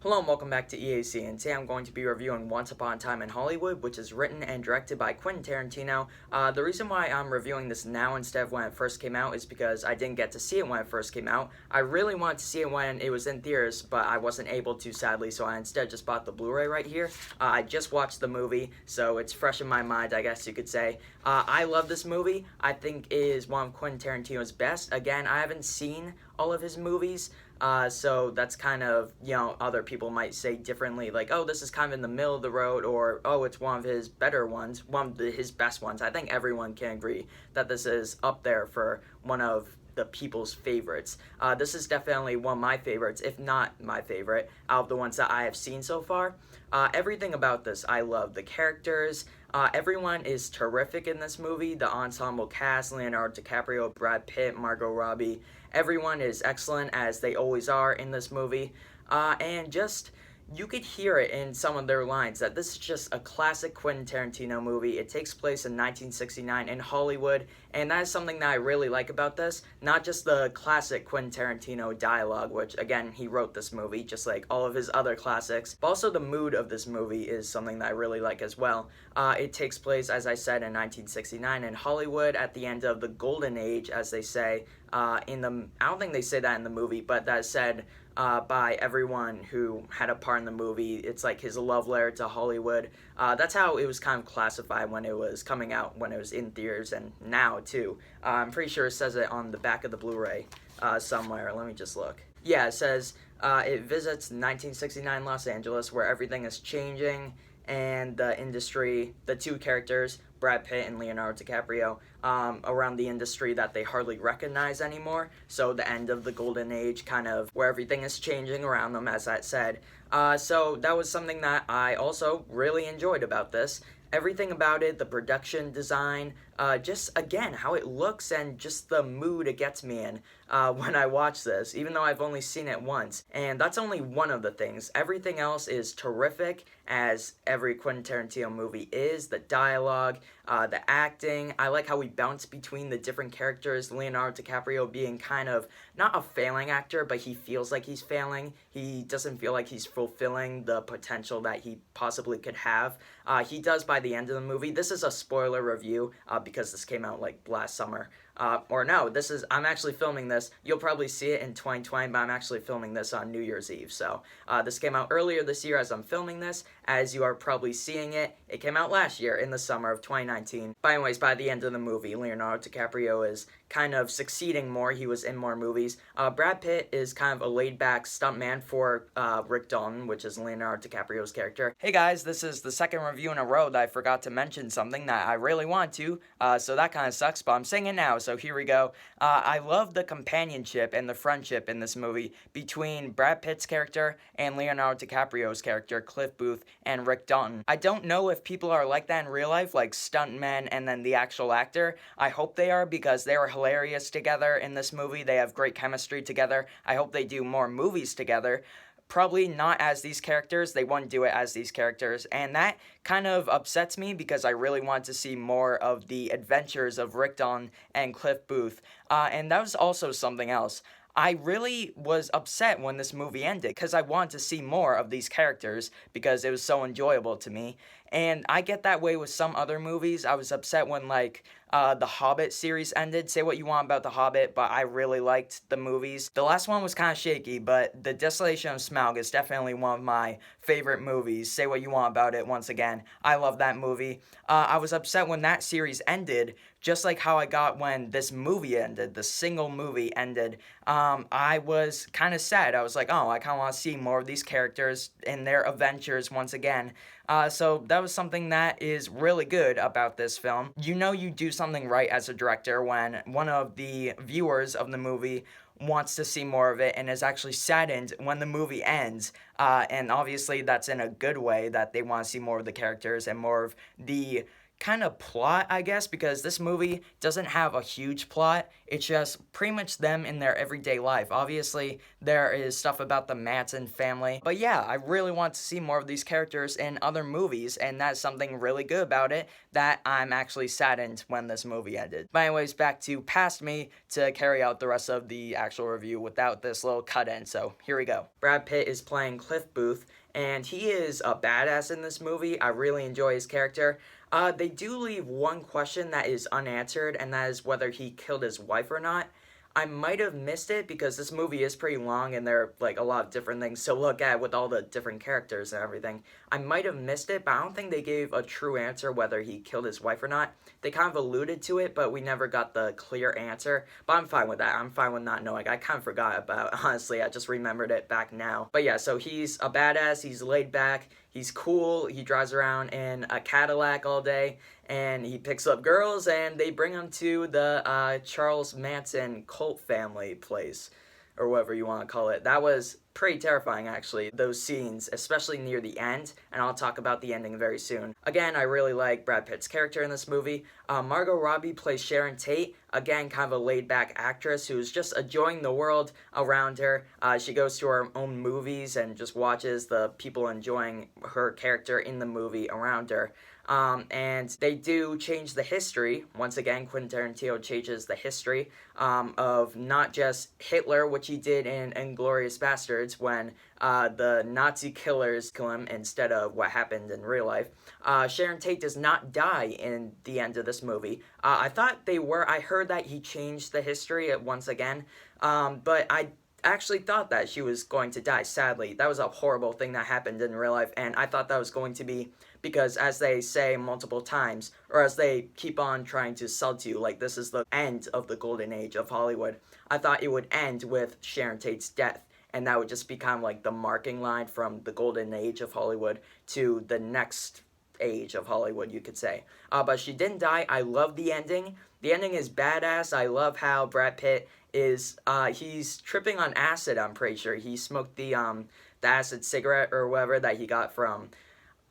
Hello and welcome back to EAC, and today I'm going to be reviewing Once Upon a Time in Hollywood, which is written and directed by Quentin Tarantino. The reason why I'm reviewing this now instead of when it first came out is because I didn't get to see it when it first came out. I really wanted to see it when it was in theaters, but I wasn't able to, sadly, so I instead just bought the Blu-ray right here. I just watched the movie, so it's fresh in my mind, I guess you could say. I love this movie. I think it is one of Quentin Tarantino's best. Again, I haven't seen all of his movies, so that's kind of, other people might say differently, like, oh, this is kind of in the middle of the road, or, oh, it's one of his better ones, his best ones. I think everyone can agree that this is up there for one of the people's favorites. This is definitely one of my favorites, if not my favorite, out of the ones that I have seen so far. Everything about this I love. The characters, everyone is terrific in this movie. The ensemble cast, Leonardo DiCaprio, Brad Pitt, Margot Robbie, everyone is excellent, as they always are in this movie. And just, you could hear it in some of their lines that this is just a classic Quentin Tarantino movie. It takes place in 1969 in Hollywood, and that is something that I really like about this. Not just the classic Quentin Tarantino dialogue, which, again, he wrote this movie, just like all of his other classics, but also the mood of this movie is something that I really like as well. It takes place, as I said, in 1969 in Hollywood, at the end of the golden age, as they say, I don't think they say that in the movie, but that is said by everyone who had a part in the movie. It's like his love letter to Hollywood. That's how it was kind of classified when it was coming out, when it was in theaters, and now too. I'm pretty sure it says it on the back of the Blu-ray somewhere. Let me just look. Yeah, it says it visits 1969 Los Angeles, where everything is changing, and the industry, the two characters, Brad Pitt and Leonardo DiCaprio, around the industry that they hardly recognize anymore. So the end of the golden age, kind of where everything is changing around them, as I said. So that was something that I also really enjoyed about this. Everything about it, the production design, just, again, how it looks and just the mood it gets me in when I watch this, even though I've only seen it once. And that's only one of the things. Everything else is terrific, as every Quentin Tarantino movie is. The dialogue, the acting. I like how we bounce between the different characters. Leonardo DiCaprio being kind of, not a failing actor, but he feels like he's failing. He doesn't feel like he's fulfilling the potential that he possibly could have. He does by the end of the movie. This is a spoiler review because this came out like last summer. Or no, I'm actually filming this. You'll probably see it in 2020, but I'm actually filming this on New Year's Eve. So this came out earlier this year as I'm filming this. As you are probably seeing it, it came out last year in the summer of 2019. But anyways, by the end of the movie, Leonardo DiCaprio is kind of succeeding more. He was in more movies. Brad Pitt is kind of a laid-back stuntman for Rick Dalton, which is Leonardo DiCaprio's character. Hey guys, this is the second review in a row that I forgot to mention something that I really want to, so that kind of sucks, but I'm saying it now, so here we go. I love the companionship and the friendship in this movie between Brad Pitt's character and Leonardo DiCaprio's character, Cliff Booth, and Rick Dalton. I don't know if people are like that in real life, like stuntmen and then the actual actor. I hope they are, because they are hilarious together in this movie. They have great chemistry together. I hope they do more movies together. Probably not as these characters. They wouldn't do it as these characters, and that kind of upsets me because I really want to see more of the adventures of Rick Dalton and Cliff Booth. And that was also something else. I really was upset when this movie ended because I wanted to see more of these characters because it was so enjoyable to me. And I get that way with some other movies. I was upset when, like, the Hobbit series ended. Say what you want about The Hobbit, but I really liked the movies. The last one was kind of shaky, but The Desolation of Smaug is definitely one of my favorite movies. Say what you want about it, once again. I love that movie. I was upset when that series ended, just like how I got when this movie ended, the single movie ended. I was kind of sad. I was like, oh, I kind of want to see more of these characters in their adventures once again. So that was something that is really good about this film. You know you do something right as a director when one of the viewers of the movie wants to see more of it and is actually saddened when the movie ends. And obviously that's in a good way, that they want to see more of the characters and more of the kind of plot, I guess, because this movie doesn't have a huge plot. It's just pretty much them in their everyday life. Obviously, there is stuff about the Manson family. But yeah, I really want to see more of these characters in other movies, and that's something really good about it that I'm actually saddened when this movie ended. But anyways, back to Past Me to carry out the rest of the actual review without this little cut in. So here we go. Brad Pitt is playing Cliff Booth, and he is a badass in this movie. I really enjoy his character. They do leave one question that is unanswered, and that is whether he killed his wife or not. I might have missed it because this movie is pretty long and there are like a lot of different things to look at with all the different characters and everything. I might have missed it, but I don't think they gave a true answer whether he killed his wife or not. They kind of alluded to it, but we never got the clear answer. But I'm fine with that. I'm fine with not knowing. I kind of forgot about it, honestly. I just remembered it back now. But yeah, so he's a badass. He's laid back. He's cool. He drives around in a Cadillac all day, and he picks up girls, and they bring him to the Charles Manson cult family place, or whatever you want to call it. That was pretty terrifying, actually, those scenes, especially near the end, and I'll talk about the ending very soon. Again, I really like Brad Pitt's character in this movie. Margot Robbie plays Sharon Tate, again, kind of a laid-back actress who's just enjoying the world around her. She goes to her own movies and just watches the people enjoying her character in the movie around her. And they do change the history. Once again, Quentin Tarantino changes the history of not just Hitler, which he did in Inglourious Basterds when the Nazi killers kill him instead of what happened in real life. Sharon Tate does not die in the end of this movie. I thought they were. I heard that he changed the history once again, but I actually thought that she was going to die, sadly. That was a horrible thing that happened in real life, and I thought that was going to be because, as they say multiple times, or as they keep on trying to sell to you, like this is the end of the golden age of Hollywood, I thought it would end with Sharon Tate's death, and that would just be kind of like the marking line from the golden age of Hollywood to the next age of Hollywood, you could say. But she didn't die. I love the ending. The ending is badass. I love how Brad Pitt is, he's tripping on acid, I'm pretty sure. He smoked the acid cigarette or whatever that he got from,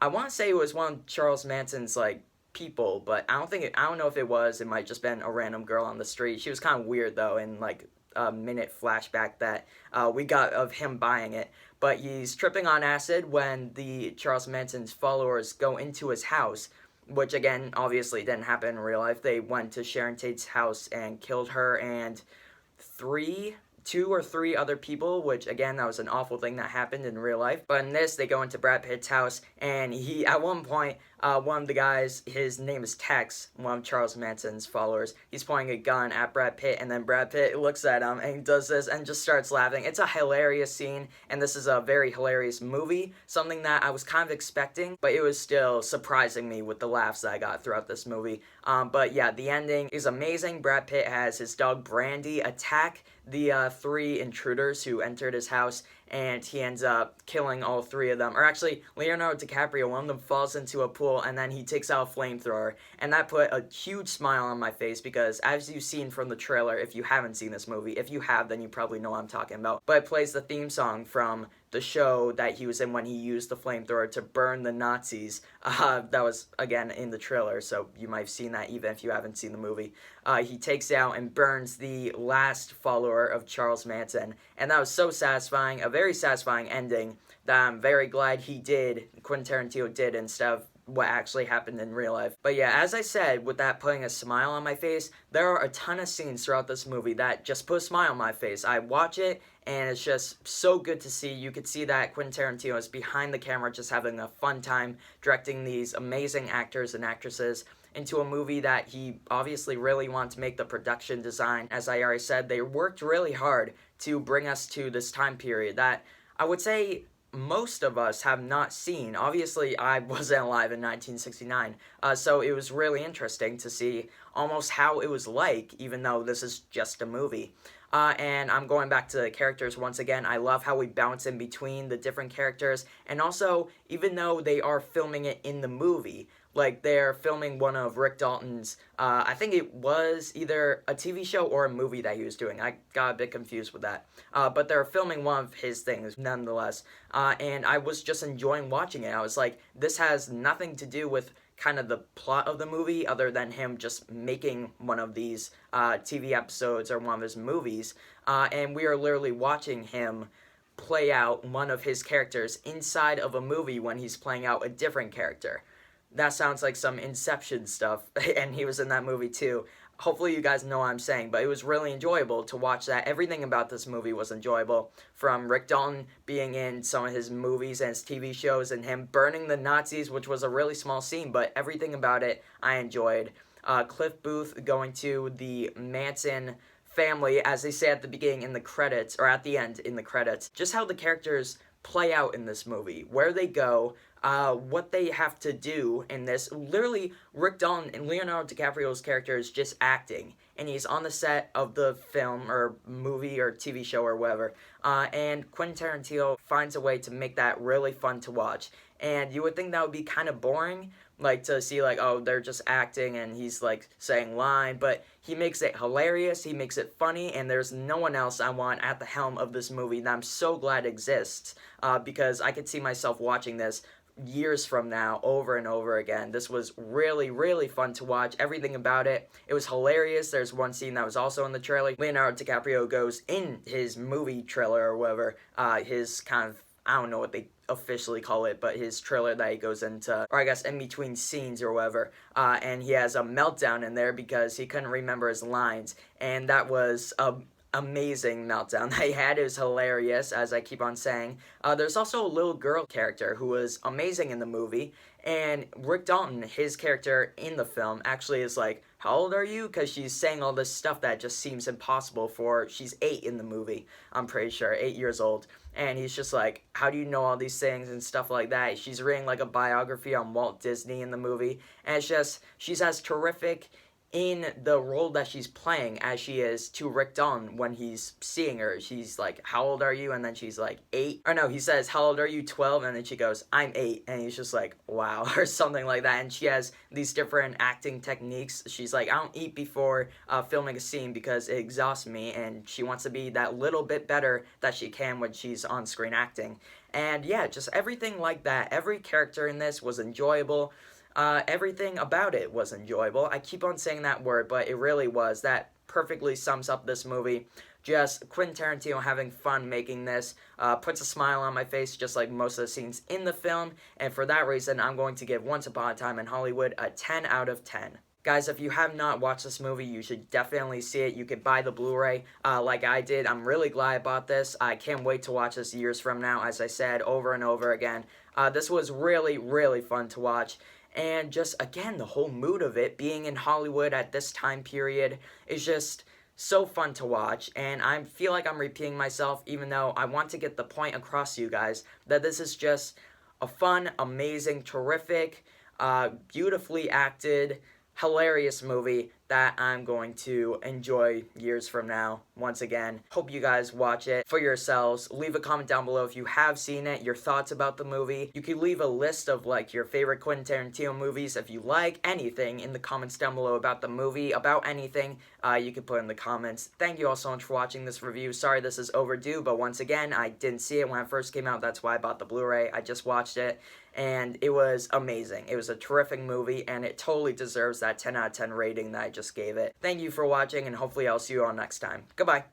I want to say it was one of Charles Manson's, like, people, but I don't know if it was. It might just been a random girl on the street. She was kind of weird, though, in, like, a minute flashback that we got of him buying it. But he's tripping on acid when the Charles Manson's followers go into his house, which, again, obviously didn't happen in real life. They went to Sharon Tate's house and killed her and two or three other people, which, again, that was an awful thing that happened in real life. But in this, they go into Brad Pitt's house, and he, at one point, one of the guys, his name is Tex, one of Charles Manson's followers, he's pointing a gun at Brad Pitt, and then Brad Pitt looks at him, and he does this, and just starts laughing. It's a hilarious scene, and this is a very hilarious movie, something that I was kind of expecting, but it was still surprising me with the laughs that I got throughout this movie. But yeah, the ending is amazing. Brad Pitt has his dog Brandy attack the three intruders who entered his house, and he ends up killing all three of them. Or actually, Leonardo DiCaprio, one of them falls into a pool, and then he takes out a flamethrower. And that put a huge smile on my face because, as you've seen from the trailer, if you haven't seen this movie, if you have, then you probably know what I'm talking about. But it plays the theme song from the show that he was in when he used the flamethrower to burn the Nazis. That was, again, in the trailer, so you might have seen that even if you haven't seen the movie. He takes out and burns the last follower of Charles Manson, and that was so satisfying, a very satisfying ending that I'm very glad Quentin Tarantino did instead of what actually happened in real life. But yeah, as I said, with that putting a smile on my face, there are a ton of scenes throughout this movie that just put a smile on my face. I watch it, and it's just so good to see. You could see that Quentin Tarantino is behind the camera just having a fun time directing these amazing actors and actresses into a movie that he obviously really wanted to make. The production design, as I already said, they worked really hard to bring us to this time period that I would say most of us have not seen. Obviously, I wasn't alive in 1969, so it was really interesting to see almost how it was like, even though this is just a movie. And I'm going back to the characters once again. I love how we bounce in between the different characters, and also, even though they are filming it in the movie, like they're filming one of Rick Dalton's, I think it was either a TV show or a movie that he was doing. I got a bit confused with that. But they're filming one of his things nonetheless. And I was just enjoying watching it. I was like, this has nothing to do with kind of the plot of the movie, other than him just making one of these TV episodes or one of his movies. And we are literally watching him play out one of his characters inside of a movie when he's playing out a different character. That sounds like some Inception stuff, and he was in that movie too. Hopefully you guys know what I'm saying, but it was really enjoyable to watch that. Everything about this movie was enjoyable, from Rick Dalton being in some of his movies and his TV shows, and him burning the Nazis, which was a really small scene, but everything about it I enjoyed. Cliff Booth going to the Manson family, as they say at the beginning in the credits, or at the end in the credits. Just how the characters play out in this movie, where they go, what they have to do in this. Literally, Rick Dalton and Leonardo DiCaprio's character is just acting, and he's on the set of the film or movie or TV show or whatever, and Quentin Tarantino finds a way to make that really fun to watch. And you would think that would be kind of boring, like to see like, oh, they're just acting and he's like saying line, but he makes it hilarious, he makes it funny, and there's no one else I want at the helm of this movie that I'm so glad exists, because I could see myself watching this years from now over and over again. This was really, really fun to watch. Everything about it. It was hilarious. There's one scene that was also in the trailer. Leonardo DiCaprio goes in his movie trailer or whatever, his kind of, I don't know what they officially call it, but his trailer that he goes into, or I guess in between scenes or whatever, and he has a meltdown in there because he couldn't remember his lines, and that was a amazing meltdown that he had. It was hilarious, as I keep on saying. There's also a little girl character who was amazing in the movie, and Rick Dalton, his character in the film, actually is like, how old are you? Because she's saying all this stuff that just seems impossible for, she's 8 in the movie, I'm pretty sure, 8 years old. And he's just like, how do you know all these things and stuff like that? She's reading like a biography on Walt Disney in the movie, and it's just, she's as terrific in the role that she's playing as she is to Rick Dalton when he's seeing her. She's like, how old are you? And then she's like, 8. Or no, he says, how old are you? 12. And then she goes, I'm 8. And he's just like, wow, or something like that. And she has these different acting techniques. She's like, I don't eat before filming a scene because it exhausts me. And she wants to be that little bit better that she can when she's on screen acting. And yeah, just everything like that. Every character in this was enjoyable. Everything about it was enjoyable. I keep on saying that word, but it really was. That perfectly sums up this movie. Just Quentin Tarantino having fun making this, puts a smile on my face just like most of the scenes in the film, and for that reason, I'm going to give Once Upon a Time in Hollywood a 10 out of 10. Guys, if you have not watched this movie, you should definitely see it. You could buy the Blu-ray like I did. I'm really glad I bought this. I can't wait to watch this years from now, as I said over and over again. This was really, really fun to watch. And just, again, the whole mood of it, being in Hollywood at this time period, is just so fun to watch. And I feel like I'm repeating myself, even though I want to get the point across to you guys, that this is just a fun, amazing, terrific, beautifully acted, hilarious movie that I'm going to enjoy years from now. Once again, hope you guys watch it for yourselves. Leave a comment down below if you have seen it, your thoughts about the movie. You could leave a list of like your favorite Quentin Tarantino movies if you like anything in the comments down below about the movie, about anything. You could put in the comments. Thank you all so much for watching this review. Sorry this is overdue, but once again, I didn't see it when it first came out. That's why I bought the Blu-ray. I just watched it, and it was amazing. It was a terrific movie, and it totally deserves that 10 out of 10 rating that I just gave it. Thank you for watching, and hopefully I'll see you all next time. Goodbye.